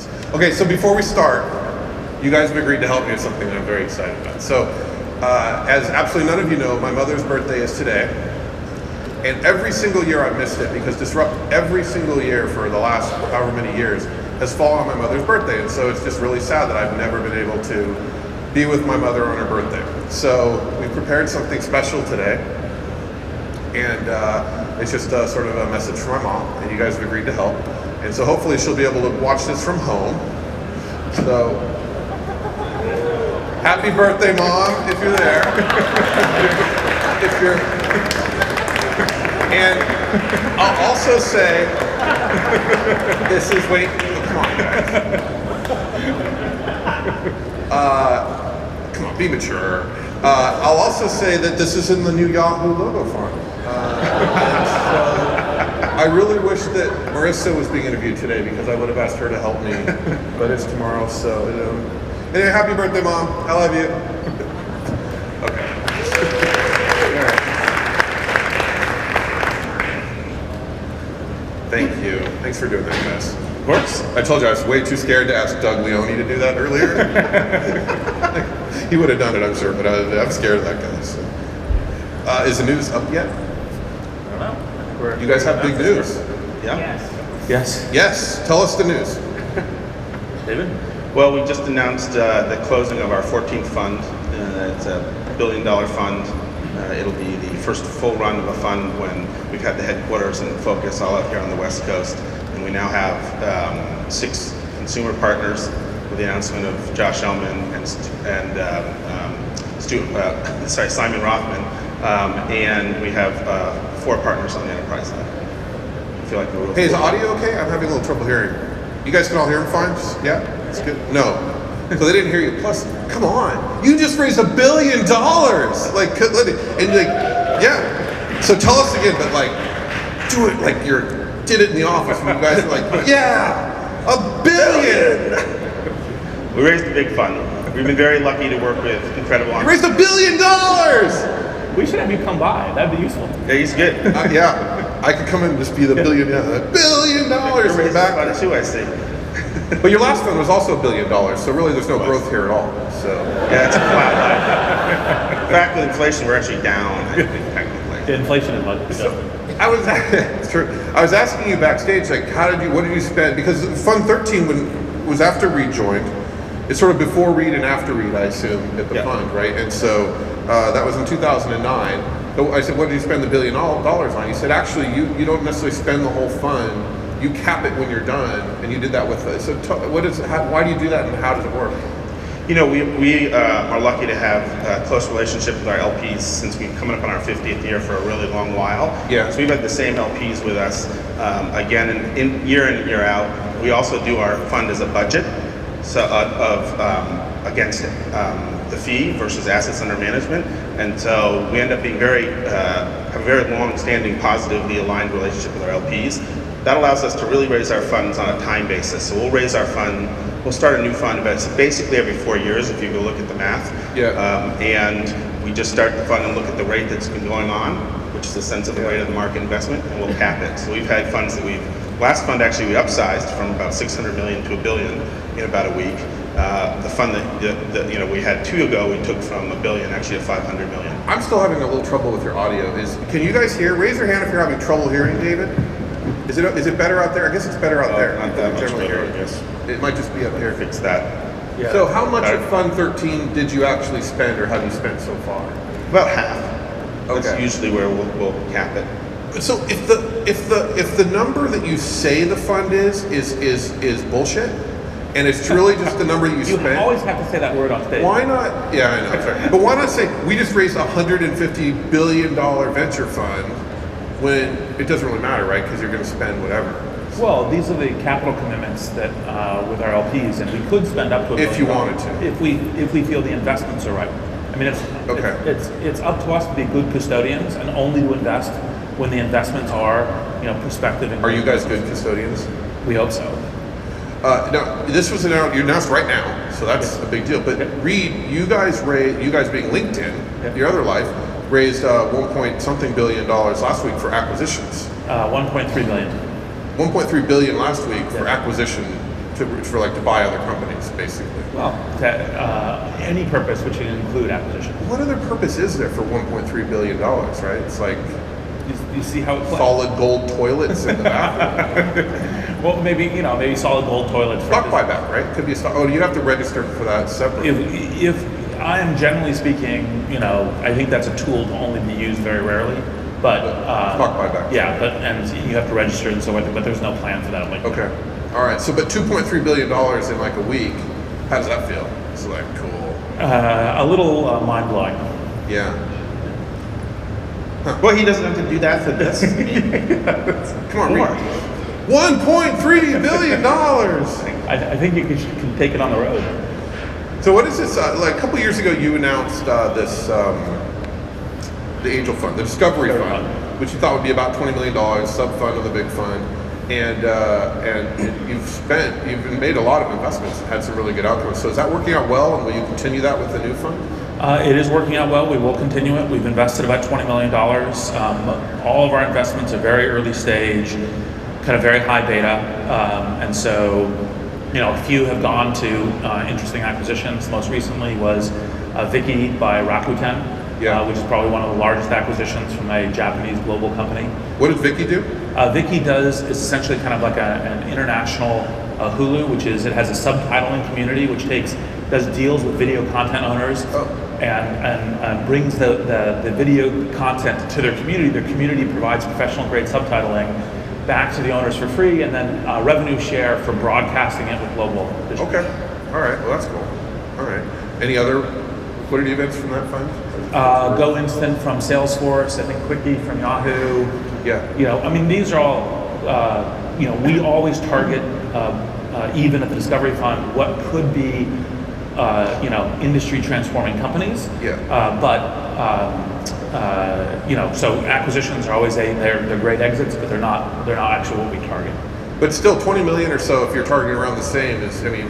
those. Okay, so before we start, you guys have agreed to help me with something that I'm very excited about. So, as absolutely none of you know, my mother's birthday is today. And every single year I've missed it because Disrupt every single year for the last however many years has fallen on my mother's birthday. And so it's just really sad that I've never been able to be with my mother on her birthday. So we prepared something special today. And it's just sort of a message from my mom. And you guys have agreed to help. And so hopefully she'll be able to watch this from home. So, happy birthday, Mom, if you're there. If you're... And I'll also say, this is, wait, come on, guys. Come on, be mature. I'll also say that this is in the new Yahoo logo font. I really wish that Marissa was being interviewed today because I would have asked her to help me, but it's tomorrow, so, anyway, happy birthday, Mom. I love you. Okay. Thank you. Thanks for doing that, guys. Of course. I told you I was way too scared to ask Doug Leone to do that earlier. He would have done it, I'm sure, but I'm scared of that guy. So. Is the news up yet? I don't know. You guys have big news. Yeah? Yes. Yes. Tell us the news. David? Well, we just announced the closing of our 14th fund. It's a $1 billion fund. It'll be the first full run of a fund when we've had the headquarters and focus all out here on the West Coast. And we now have 6 consumer partners with the announcement of Josh Ellman and Simon Rothman. And we have 4 partners on the enterprise side. I feel like we're real. Hey, is audio okay? I'm having a little trouble hearing. You guys can all hear him fine? Yeah? It's good? No. So they didn't hear you. Plus, come on. You just raised $1 billion. Like, and like, yeah. So tell us again, but like, do it like did it in the office. And you guys are like, yeah, $1 billion. We raised a big fund. We've been very lucky to work with incredible You raised $1 billion. We should have you come by. That'd be useful. Yeah, he's good. Yeah. I could come in and just be the $1 billion in the back. Fund too, I see. But your last fund was also $1 billion, so really there's no growth here at all. So yeah, it's a flat line. In fact, with inflation, we're actually down, I think, technically. Yeah, inflation is much. It's true. I was asking you backstage, like, what did you spend? Because Fund 13 was after Reid joined. It's sort of before Reid and after Reid, I assume, at the fund, right? And so that was in 2009. So I said, what did you spend the $1 billion on? You said, actually, you don't necessarily spend the whole fund. You cap it when you're done, and you did that with us. So why do you do that, and how does it work? You know, we are lucky to have a close relationship with our LPs since we've come up on our 50th year for a really long while. Yeah. So we've had the same LPs with us again in and year out. We also do our fund as a budget, so against the fee versus assets under management, and so we end up being have a very long-standing, positively aligned relationship with our LPs. That allows us to really raise our funds on a time basis. So we'll raise our fund, we'll start a new fund, but it's basically every 4 years if you go look at the math. Yeah. And we just start the fund and look at the rate that's been going on, which is the sense of the rate of the market investment, and we'll cap it. So we've had funds that last fund actually we upsized from about 600 million to $1 billion in about a week. The fund that we had 2 ago, we took from $1 billion actually to 500 million. I'm still having a little trouble with your audio. Can you guys hear? Raise your hand if you're having trouble hearing, David. Is it better out there? I guess it's better out there. Not that much better, I guess. It might just be up here. Fix that. Yeah. So how much of Fund 13 did you actually spend, or have you spent so far? About half. Okay. That's usually where we'll cap it. So if the number that you say the fund is bullshit, and it's truly just the number that you spent. You always have to say that word on stage. Why not? Yeah, I know. Sorry. But why not say we just raised a $150 billion venture fund when it doesn't really matter, right? Because you're going to spend whatever. Well, these are the capital commitments that with our LPs, and we could spend up to $1 billion if you wanted to, if we feel the investments are right. I mean, it's up to us to be good custodians and only to invest when the investments are prospective. And are you guys good custodians? We hope so. Now, this was you announced right now, so that's a big deal. But Reid, you guys being LinkedIn, your other life, raised $1.something billion last week for acquisitions. 1.3 billion. 1.3 billion last week for acquisition to buy other companies, basically. Well, any purpose, which can include acquisition. What other purpose is there for $1.3 billion, right? It's like You see how it plays. solid gold toilets in the bathroom. Well, maybe solid gold toilets. Stock buyback, right? Could be a stock. Oh, you have to register for that separately. If I am generally speaking, I think that's a tool to only be used very rarely. But stock buyback. Yeah, and you have to register and so on. But there's no plan for that. Okay. All right. So, but $2.3 billion in like a week. How does that feel? It's like cool. A little mind blowing. Yeah. Well, he doesn't have to do that for this. Come on, Reid. $1.3 billion. I think you can take it on the road. So what is this? Like a couple years ago, you announced this, the Angel Fund, the Discovery Fund, which you thought would be about $20 million, sub fund of the big fund, and you've made a lot of investments, had some really good outcomes. So is that working out well, and will you continue that with the new fund? It is working out well. We will continue it. We've invested about $20 million. All of our investments are very early stage, kind of very high beta, and so a few have gone to interesting acquisitions. Most recently was Viki by Rakuten, which is probably one of the largest acquisitions from a Japanese global company. What does Viki do? Viki is essentially kind of like an international Hulu, which is, it has a subtitling community which does deals with video content owners and brings the video content to their community. Their community provides professional grade subtitling back to the owners for free, and then revenue share for broadcasting it with global distribution. Okay. All right. Well, that's cool. All right. Any other liquidity events from that fund? Go Instant from Salesforce, I think Quickie from Yahoo. Yeah. These are all, we always target, even at the Discovery Fund, what could be, industry transforming companies. Yeah. So acquisitions are always they're great exits, but they're not actually what we target. But still, 20 million or so, if you're targeting around the same,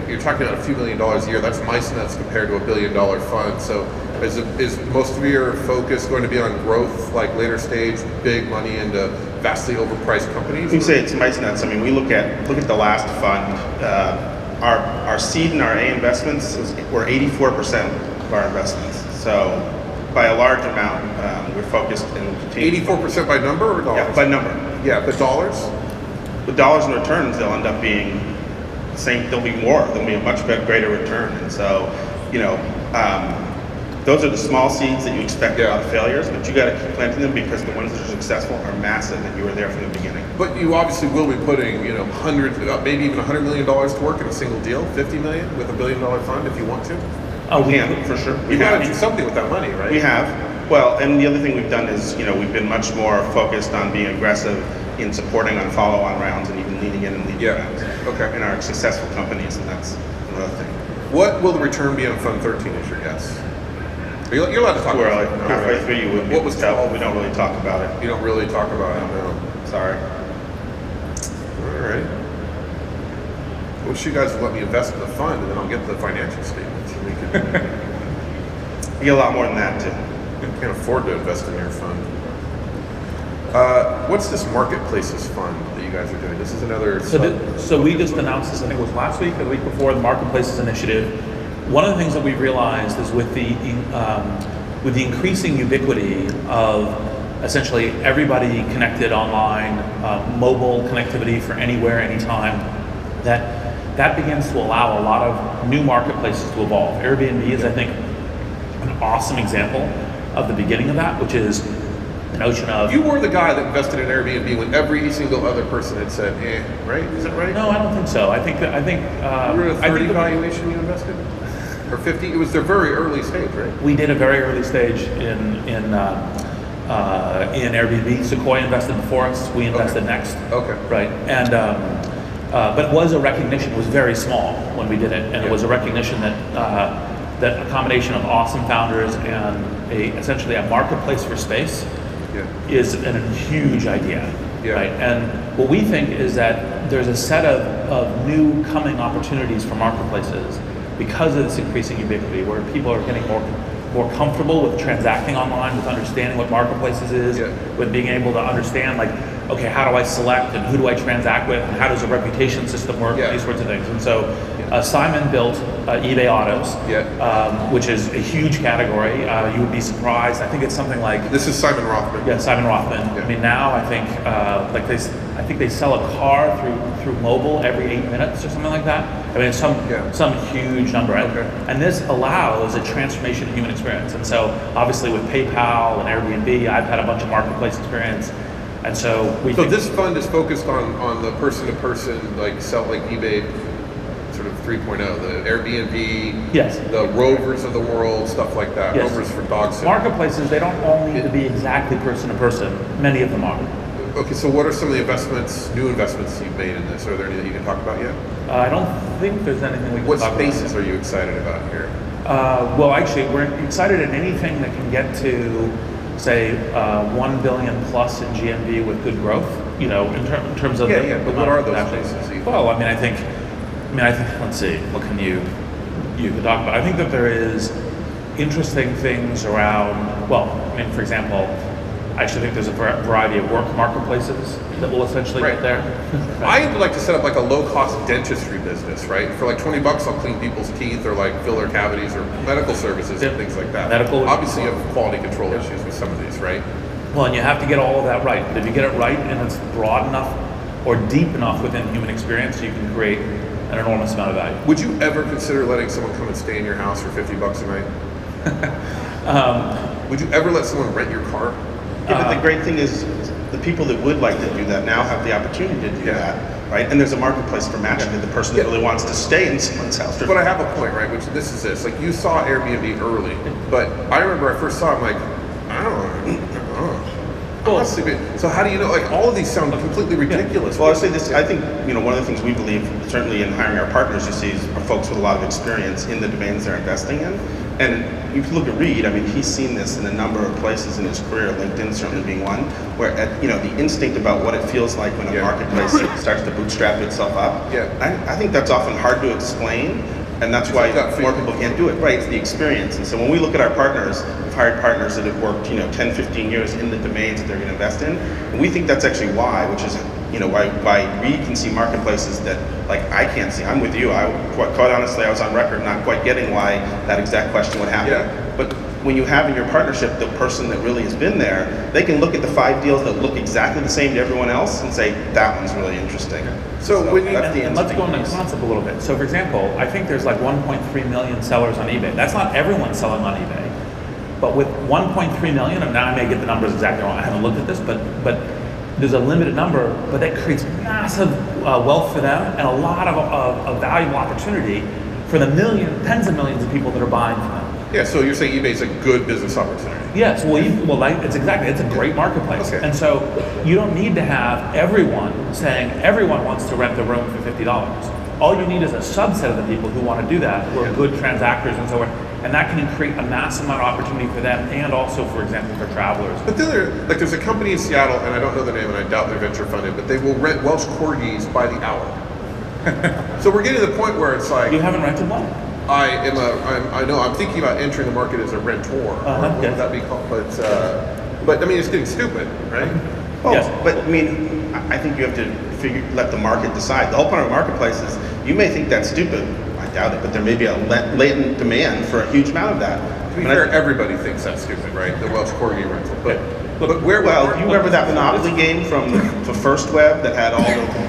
you're talking about a few $1 million a year. That's mice nuts compared to a $1 billion fund. So is most of your focus going to be on growth, like later stage, big money into vastly overpriced companies? You say it's mice nuts. We look at the last fund. Our seed and our A investments were 84% of our investments. So by a large amount, we're focused and continue. 84% by number or dollars? Yeah, by number. Yeah, but dollars? With dollars and returns, they'll end up being the same. There'll be more. There'll be a much greater return. And so, those are the small seeds that you expect a lot of failures, but you got to keep planting them because the ones that are successful are massive, and you were there from the beginning. But you obviously will be putting, hundreds, maybe even $100 million to work in a single deal, 50 million with $1 billion fund if you want to. Oh, we can, for sure. You got to do something with that money, right? We have. Well, and the other thing we've done is, we've been much more focused on being aggressive in supporting on follow-on rounds and even leading in and leading rounds. Okay. In our successful companies, and that's another thing. What will the return be on Fund 13 is your guess? You're allowed to talk about it. Halfway through, you wouldn't. What was 12? We don't really talk about it. You don't really talk about it, no. Sorry. All right. I wish you guys would let me invest in the fund, and then I'll get the financial statements, and we can. You get a lot more than that, too. I can't afford to invest in your fund. What's this marketplaces fund that you guys are doing? This is another. So we just announced this, I think it was last week or the week before, the Marketplaces Initiative. One of the things that we've realized is with the increasing ubiquity of essentially everybody connected online, mobile connectivity for anywhere, anytime, that begins to allow a lot of new marketplaces to evolve. Airbnb is, I think, an awesome example of the beginning of that, which is the notion of... You were the guy that invested in Airbnb when every single other person had said, right? Is that right? No, I don't think so. I think you were at a 30 valuation you invested? Or 50? It was their very early stage, right? We did a very early stage in Airbnb. Sequoia invested before us. We invested next. Okay. Right. And but it was a recognition. It was very small when we did it, and it was a recognition that that a combination of awesome founders and essentially a marketplace for space is a huge idea. Right. And what we think is that there's a set of new coming opportunities for marketplaces because of this increasing ubiquity, where people are getting more comfortable with transacting online, with understanding what marketplaces is, with being able to understand, like, okay, how do I select and who do I transact with and how does a reputation system work, Yeah. these sorts of things. And so Simon built eBay Autos, which is a huge category. You would be surprised. I think it's something like, This is Simon Rothman. yeah, Simon Rothman. Yeah. I mean, now I think I think they sell a car through mobile every 8 minutes or something like that. I mean, it's some huge number, right? Okay. And this allows a transformation of human experience. And so, obviously, with PayPal and Airbnb, I've had a bunch of marketplace experience, and so So this fund is focused on the person-to-person, like eBay, sort of 3.0, the Airbnb, Yes. the Rovers of the world, stuff like that. Yes. Rovers for dog sitting. Marketplaces, they don't all need to be exactly person to person. Many of them are. Okay, so what are some of the new investments you've made in this? Are there any that you can talk about yet? I don't think there's anything we can What talk spaces about. are you excited about here? Well, actually, we're excited in anything that can get to, say, 1 billion plus in GMV with good growth. You know, in terms of But what are those spaces? Well, I think. Let's see. What can you could talk about? I think that there is interesting things around. Well, for example, I actually think there's a variety of work marketplaces that will essentially get there. I would like to set up like a low-cost dentistry business, right? For like $20, I'll clean people's teeth or like fill their cavities or medical services and things like that. Medical. Obviously, you have quality control issues with some of these, right? Well, and you have to get all of that right. But if you get it right and it's broad enough or deep enough within human experience, you can create an enormous amount of value. Would you ever consider letting someone come and stay in your house for $50 a night? Would you ever let someone rent your car? Yeah, but the great thing is the people that would like to do that now have the opportunity to do that, right? And there's a marketplace for matching to the person that really wants to stay in someone's house. But I have a point, right? Which this is this. Like you saw Airbnb early, but I remember I first saw it, I'm like, I don't know. So how do you know? Like all of these sound completely ridiculous. Well, I'll say this. I think one of the things we believe, certainly in hiring our partners, you see are folks with a lot of experience in the domains they're investing in. And if you look at Reid, he's seen this in a number of places in his career. LinkedIn certainly being one, where the instinct about what it feels like when a marketplace starts to bootstrap itself up. Yeah. I think that's often hard to explain. And that's why more people can't do it. Right, it's the experience. And so when we look at our partners, we've hired partners that have worked 10, 15 years in the domains that they're going to invest in. And we think that's actually why, which is why Reid can see marketplaces that like I can't see. I'm with you. Quite honestly, I was on record not quite getting why that exact question would happen. Yeah. But when you have in your partnership the person that really has been there, they can look at the 5 deals that look exactly the same to everyone else and say, that one's really interesting. So when let's go into concept a little bit. So for example, I think there's like 1.3 million sellers on eBay. That's not everyone selling on eBay. But with 1.3 million, and now I may get the numbers exactly wrong, I haven't looked at this, but there's a limited number, but that creates massive wealth for them and a lot of valuable opportunity for the tens of millions of people that are buying from them. Yeah, so you're saying eBay's a good business opportunity. Yes, it's a great marketplace. Okay. And so you don't need to have everyone saying everyone wants to rent the room for $50. All you need is a subset of the people who want to do that, who are good transactors and so on. And that can create a massive amount of opportunity for them and also, for example, for travelers. But then there's a company in Seattle, and I don't know the name, and I doubt they're venture funded, but they will rent Welsh Corgis by the hour. So we're getting to the point where it's like You haven't rented one? I'm thinking about entering the market as a rentor. What would that be called? But it's getting stupid, right? Oh, yes. But I think you have to let the market decide. The whole point of a marketplace is you may think that's stupid. I doubt it, but there may be a latent demand for a huge amount of that. To be fair, everybody thinks that's stupid, right? The Welsh Corgi rental. Do you remember that Monopoly game from the first web that had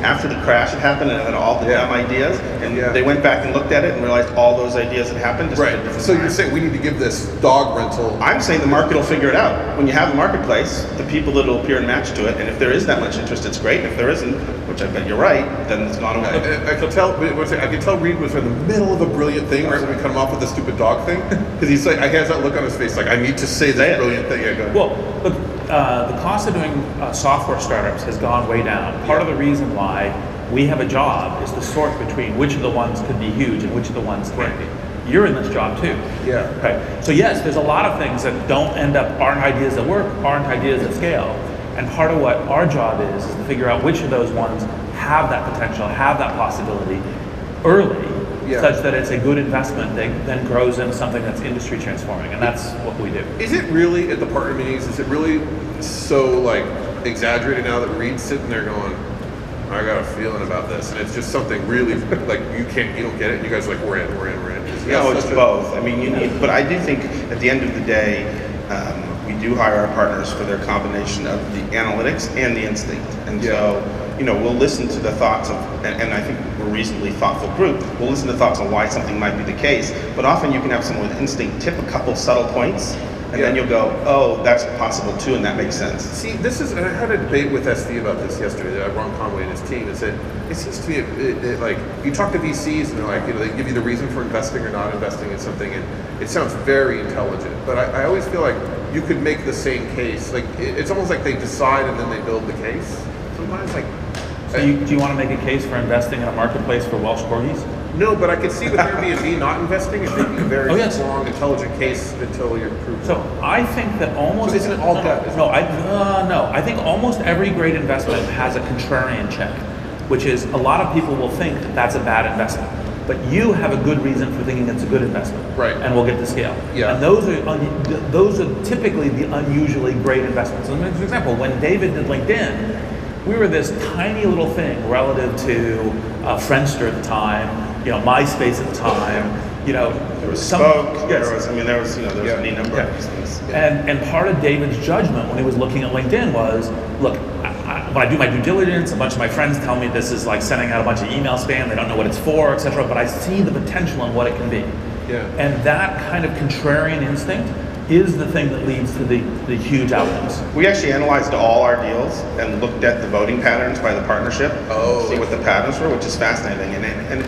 after the crash had happened and it had all the dumb ideas, and they went back and looked at it and realized all those ideas had happened. Just right. So you're saying we need to give this dog rental? I'm saying the market will figure it out. When you have a marketplace, the people that will appear and match to it, and if there is that much interest, it's great. If there isn't, which I bet you're right, then it's gone away. I can tell Reid was in the middle of a brilliant thing right when we cut him off with the stupid dog thing, because he's like, he has that look on his face like, I need to say this brilliant thing. Yeah, go ahead. Well, look, the cost of doing software startups has gone way down. Part of the reason why we have a job is to sort between which of the ones could be huge and which of the ones can't be. You're in this job too. Yeah. Okay. So yes, there's a lot of things that aren't ideas that work, aren't ideas that scale. And part of what our job is to figure out which of those ones have that potential, have that possibility early, such that it's a good investment that then grows into something that's industry transforming. And that's what we do. Is it really, at the partner meetings, is it really so like exaggerated now that Reid's sitting there going, I got a feeling about this, and it's just something really like you don't get it. And you guys are like, we're in. No, it's both. I mean, but I do think at the end of the day, we do hire our partners for their combination of the analytics and the instinct. And so, we'll listen to the thoughts of, and I think we're a reasonably thoughtful group, we'll listen to thoughts on why something might be the case. But often you can have someone with instinct tip a couple subtle points, and then you'll go, oh, that's possible too, and that makes sense. See, and I had a debate with SD about this yesterday, Ron Conway and his team, is that it seems to me, like, you talk to VCs and they're like, they give you the reason for investing or not investing in something, and it sounds very intelligent. But I always feel like you could make the same case. Like, it's almost like they decide and then they build the case. Sometimes, like... So do you want to make a case for investing in a marketplace for Welsh Corgis? No, but I could see with Airbnb not investing and making a very strong, intelligent case until you're proved So wrong. I think that almost... So isn't it all debt? No, I think almost every great investment has a contrarian check, which is a lot of people will think that that's a bad investment. But you have a good reason for thinking it's a good investment, right? And we'll get to scale. Yeah. And those are typically the unusually great investments. So, for example, when David did LinkedIn, we were this tiny little thing relative to Friendster at the time, MySpace at the time. There was Spoke. There was any number of these things. And part of David's judgment when he was looking at LinkedIn was, look, when I do my due diligence, a bunch of my friends tell me this is like sending out a bunch of email spam. They don't know what it's for, etc. But I see the potential in what it can be. Yeah. And that kind of contrarian instinct is the thing that leads to the huge outcomes. We actually analyzed all our deals and looked at the voting patterns by the partnership, see what the patterns were, which is fascinating. And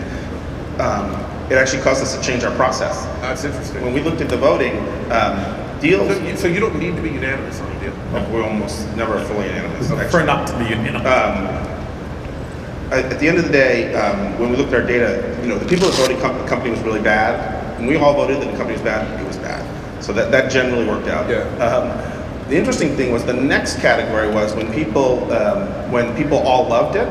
it actually caused us to change our process. That's interesting. When we looked at the voting deals... So you don't need to be unanimous on a deal? We're almost never fully unanimous. Prefer not to be unanimous. At the end of the day, when we looked at our data, the people that voted the company was really bad. When we all voted that the company was bad, it was bad. So that generally worked out. Yeah. The interesting thing was the next category was when people all loved it,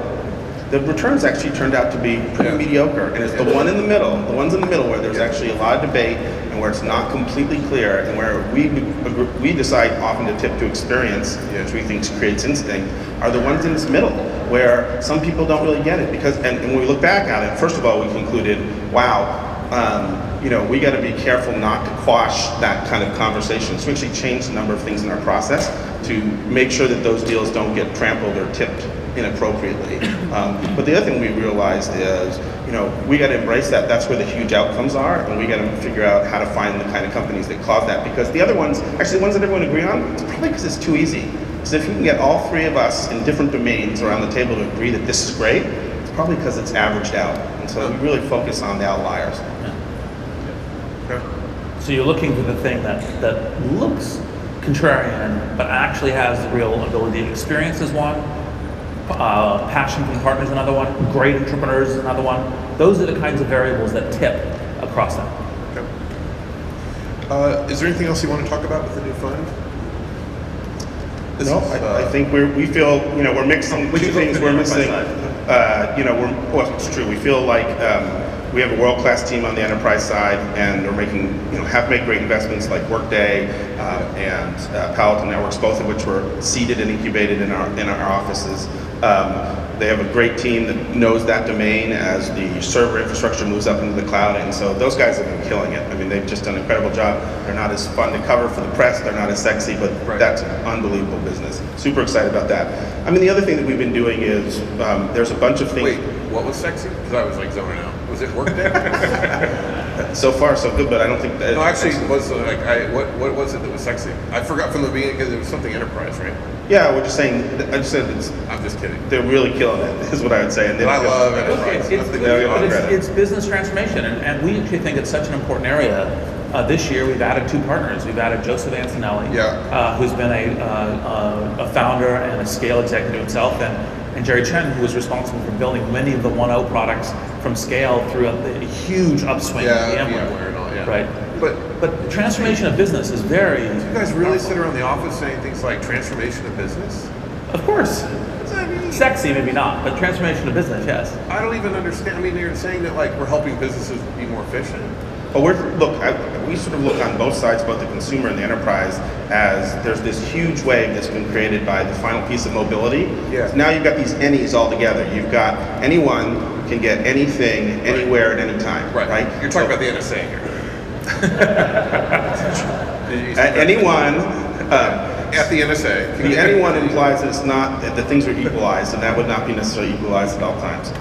the returns actually turned out to be pretty mediocre. And it's the ones in the middle where there's actually a lot of debate and where it's not completely clear and where we decide often to tip to experience, which we think creates instinct, are the ones in this middle where some people don't really get it. And when we look back at it, first of all, we concluded, wow, we got to be careful not to quash that kind of conversation. So we actually changed a number of things in our process to make sure that those deals don't get trampled or tipped inappropriately. But the other thing we realized is, we got to embrace that. That's where the huge outcomes are, and we got to figure out how to find the kind of companies that cause that. Because the other ones, actually the ones that everyone agree on, it's probably because it's too easy. So if you can get all three of us in different domains around the table to agree that this is great, it's probably because it's averaged out. And so we really focus on the outliers. So you're looking for the thing that looks contrarian, but actually has the real ability to experience is one. Passion from partners is another one. Great entrepreneurs is another one. Those are the kinds of variables that tip across that. Okay. Is there anything else you want to talk about with the new fund? I think we feel we're mixing two things. We're missing. It's true. We feel like we have a world-class team on the enterprise side, and they're have made great investments like Workday and Palo Alto Networks, both of which were seeded and incubated in our offices. They have a great team that knows that domain as the server infrastructure moves up into the cloud, and so those guys have been killing it. I mean, they've just done an incredible job. They're not as fun to cover for the press, they're not as sexy, but that's an unbelievable business. Super excited about that. I mean, the other thing that we've been doing is there's a bunch of things. Wait, what was sexy? Because I was like zoning out. Was it Workday? So far, so good, but I don't think that... No, actually, it was what was it that was sexy? I forgot from the beginning because it was something enterprise, right? Yeah, we're just saying. I'm just kidding. They're really killing it, is what I would say. And I love enterprise. It's business transformation, and we actually think it's such an important area. This year, we've added two partners. We've added Joseph Antonelli, who's been a founder and a scale executive himself, and Jerry Chen, who was responsible for building many of the 1.0 products from scale through a huge upswing in VMware and all, right? But transformation of business is very... Do you guys really sit around the office saying things like transformation of business? Of course. What does that mean? Sexy, maybe not, but transformation of business, yes. I don't even understand. I mean, you're saying that like we're helping businesses be more efficient? Well, we sort of look on both sides, both the consumer and the enterprise, as there's this huge wave that's been created by the final piece of mobility. Yeah. So now you've got these any's all together. You've got anyone can get anything, anywhere, at any time. Right. You're talking about the NSA here. Anyone. At the NSA. The anyone implies that it's not that things are equalized, and that would not be necessarily equalized at all times.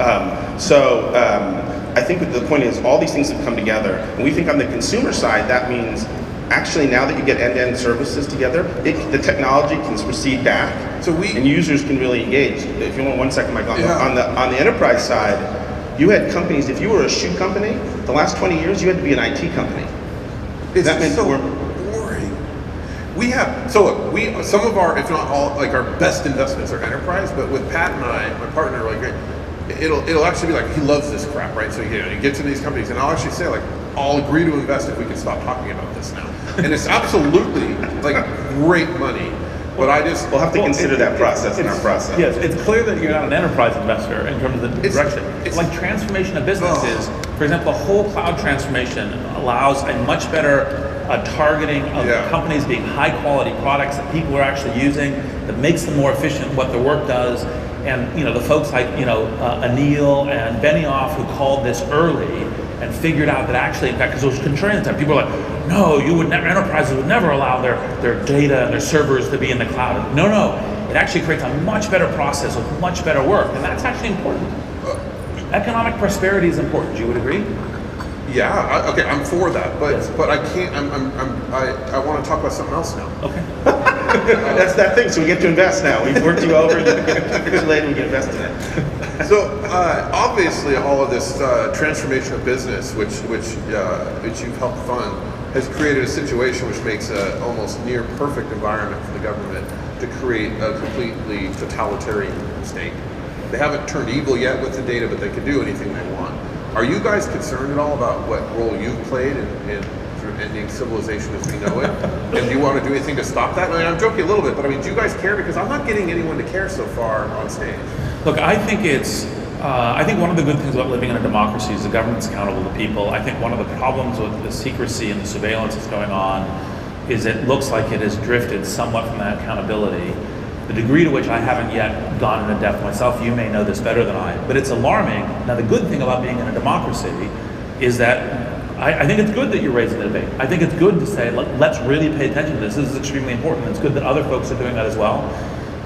I think that the point is all these things have come together, and we think on the consumer side that means actually now that you get end-to-end services together, the technology can recede back, and users can really engage. If you want 1 second, Michael, on the enterprise side, you had companies. If you were a shoe company, the last 20 years you had to be an IT company. It's so boring. Some of our, if not all, like our best investments are enterprise, but with Pat and I, my partner, like it'll actually be like he loves this crap, right? So he gets into these companies, and I'll actually say like, I'll agree to invest if we can stop talking about this now. And it's absolutely like great money, but we'll have to consider that process in our process. Yes, it's clear that you're not an enterprise investor in terms of the direction. It's like transformation of businesses. For example, the whole cloud transformation allows a much better targeting of companies being high quality products that people are actually using, that makes them more efficient in what their work does. And the folks like Anil and Benioff who called this early and figured out that actually, in fact, because it was contrarian at the time, people were like, no, enterprises would never allow their data and their servers to be in the cloud. No, it actually creates a much better process with much better work, and that's actually important. Economic prosperity is important. You would agree? Yeah. Okay. I'm for that, but I can't. I want to talk about something else now. Okay. That's that thing. So we get to invest now. We've worked you over. Years later, we get invested in it. So obviously, all of this transformation of business, which you've helped fund, has created a situation which makes an almost near perfect environment for the government to create a completely totalitarian state. They haven't turned evil yet with the data, but they can do anything they want. Are you guys concerned at all about what role you've played in sort of ending civilization as we know it? And do you want to do anything to stop that? I mean, I'm joking a little bit, but I mean, do you guys care? Because I'm not getting anyone to care so far on stage. Look, I think I think one of the good things about living in a democracy is the government's accountable to people. I think one of the problems with the secrecy and the surveillance that's going on is it looks like it has drifted somewhat from that accountability. The degree to which I haven't yet gone into depth myself, you may know this better than I, but it's alarming. Now, the good thing about being in a democracy is that I think it's good that you're raising the debate. I think it's good to say, let's really pay attention to this. This is extremely important. It's good that other folks are doing that as well.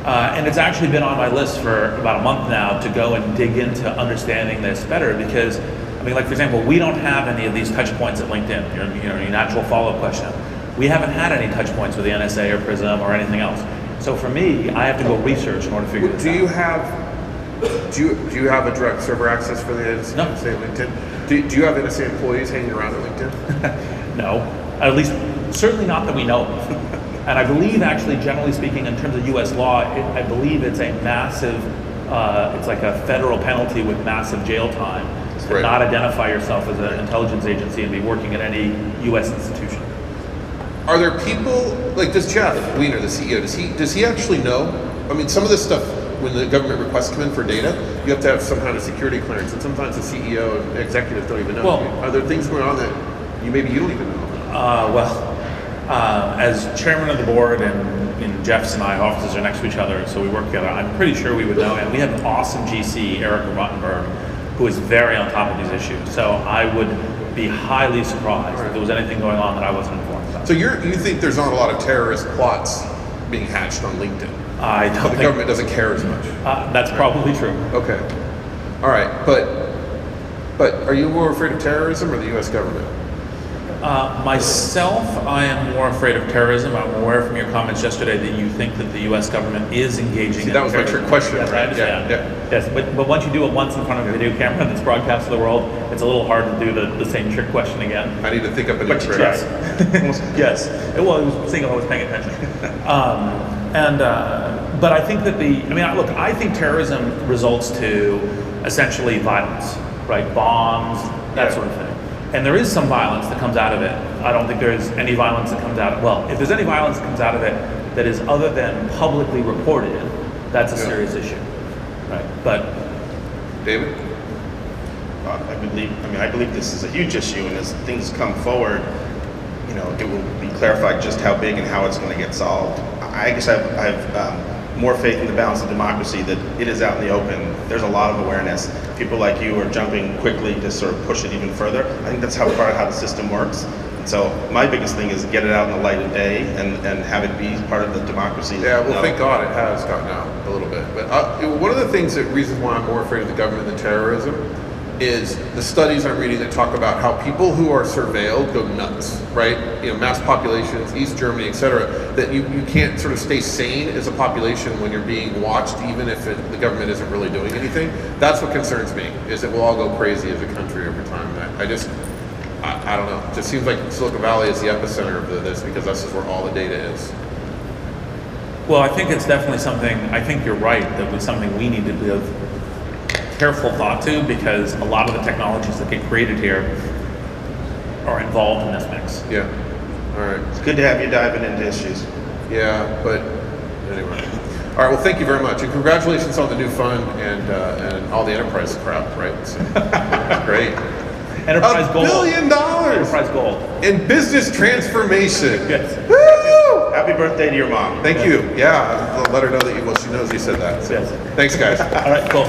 And it's actually been on my list for about a month now to go and dig into understanding this better because, I mean, like for example, we don't have any of these touch points at LinkedIn, your natural follow-up question. We haven't had any touch points with the NSA or PRISM or anything else. So for me, I have to go research in order to figure this out. Do you have a direct server access for the NSA No. LinkedIn? Do you have NSA employees hanging around at LinkedIn? No, at least certainly not that we know of. And I believe actually, generally speaking, in terms of US law, I believe it's a massive, it's like a federal penalty with massive jail time to not identify yourself as an intelligence agency and be working at any US institution. Are there people, like does Jeff Weiner, the CEO, does he actually know? I mean, some of this stuff, when the government requests come in for data, you have to have some kind of security clearance, and sometimes the CEO and executives don't even know. Well, are there things going on that you don't even know? As chairman of the board, and Jeff's and I offices are next to each other, so we work together. I'm pretty sure we would know, and we have an awesome GC, Eric Rottenberg, who is very on top of these issues. So I would be highly surprised if there was anything going on that I wasn't informed about. So you think there's not a lot of terrorist plots being hatched on LinkedIn? I don't but the think government doesn't care as much. That's probably true. Okay, all right, but are you more afraid of terrorism or the U.S. government? Myself, I am more afraid of terrorism. I'm aware from your comments yesterday that you think that the U.S. government is engaging in that was terrorism. my trick question, yes, right? I understand. Yeah. Yes, but once you do it once in front of a video camera that's broadcast to the world, it's a little hard to do the same trick question again. I need to think up a new trick. Yes. Yes. Well, I was seeing if I was paying attention. But I think that I think terrorism results to essentially violence, right? Bombs, that sort of thing. And there is some violence that comes out of it. I don't think there's any violence that comes out of it. Well, if there's any violence that comes out of it that is other than publicly reported, that's a serious issue, right? But David? I believe this is a huge issue, and as things come forward, it will be clarified just how big and how it's going to get solved. I guess I've more faith in the balance of democracy that it is out in the open. There's a lot of awareness. People like you are jumping quickly to sort of push it even further. I think that's part of how the system works. And so my biggest thing is get it out in the light of day and have it be part of the democracy. Yeah, well, thank God it has gotten out a little bit. But one of the reasons why I'm more afraid of the government than terrorism is the studies I'm reading that talk about how people who are surveilled go nuts, right? Mass populations, East Germany, etc. That you can't sort of stay sane as a population when you're being watched, even if the government isn't really doing anything. That's what concerns me, is that we'll all go crazy as a country over time. I don't know. It just seems like Silicon Valley is the epicenter of this because this is where all the data is. Well, I think it's definitely something, I think you're right, that it's something we need to give careful thought to, because a lot of the technologies that get created here are involved in this mix. Yeah. All right. It's good to have you diving into issues. Yeah, but anyway. All right. Well, thank you very much, and congratulations on the new fund and all the enterprise crap. Right. So, great. Enterprise Gold. $1 billion. Enterprise Gold. In business transformation. Yes. Woo! Happy birthday to your mom. Thank you. Yeah, I'll let her know that she knows you said that. So, Yes. Thanks, guys. All right, cool.